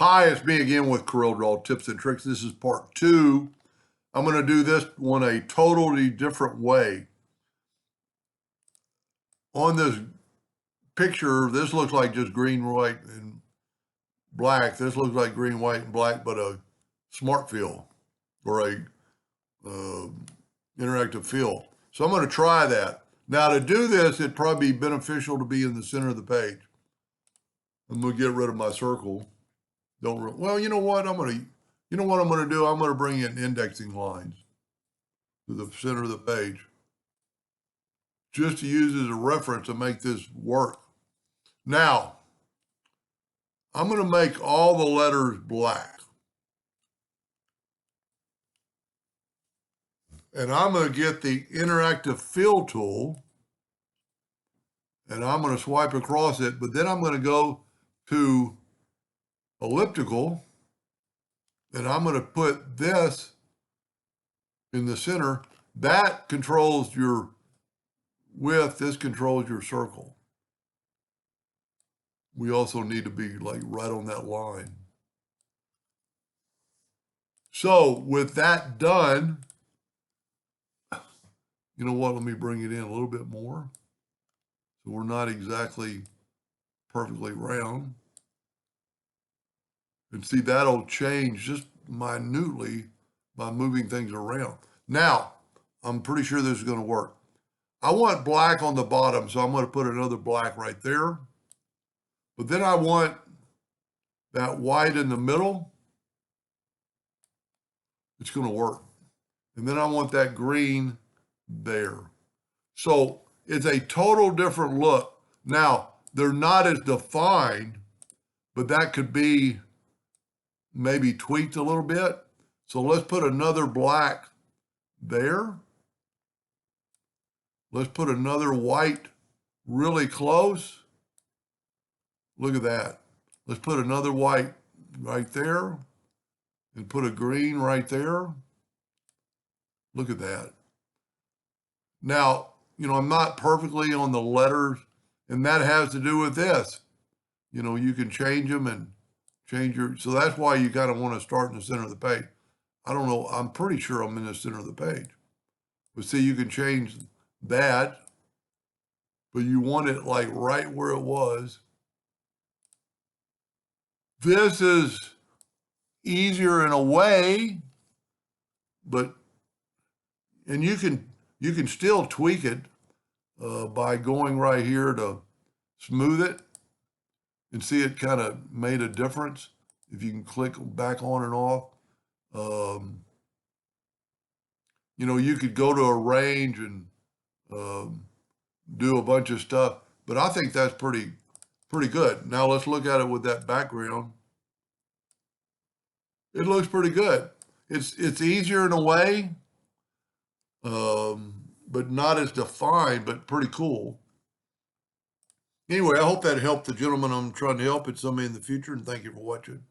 Hi, it's me again with Corel Draw Tips and Tricks. This is part 2. I'm going to do this one a totally different way. On this picture, this looks like just green, white, and black. This looks like green, white, and black, but a smart fill or a interactive fill. So I'm going to try that. Now to do this, it'd probably be beneficial to be in the center of the page. I'm going to get rid of my circle. Well, you know what? I'm going to do? I'm going to bring in indexing lines to the center of the page just to use as a reference to make this work. Now, I'm going to make all the letters black. And I'm going to get the interactive fill tool and I'm going to swipe across it, but then I'm going to go to elliptical and I'm going to put this in the center. That controls your width. This controls your circle. We also need to be like right on that line. So with that done, you know what? Let me bring it in a little bit more. So we're not exactly perfectly round. And see, that'll change just minutely by moving things around. Now, I'm pretty sure this is going to work. I want black on the bottom, so I'm going to put another black right there. But then I want that white in the middle. It's going to work. And then I want that green there. So it's a total different look. Now, they're not as defined, but that could be maybe tweaked a little bit. So let's put another black there. Let's put another white really close. Look at that. Let's put another white right there and put a green right there. Look at that. Now, you know, I'm not perfectly on the letters, and that has to do with this. You know, you can change them and change your, so that's why you kind of want to start in the center of the page. I don't know, I'm pretty sure I'm in the center of the page. But see, you can change that, but you want it like right where it was. This is easier in a way, but, and you can still tweak it by going right here to smooth it and see it kind of made a difference. If you can click back on and off. You know, you could go to arrange and do a bunch of stuff, but I think that's pretty good. Now let's look at it with that background. It looks pretty good. It's easier in a way, but not as defined, but pretty cool. Anyway, I hope that helped the gentleman I'm trying to help and somebody in the future, and thank you for watching.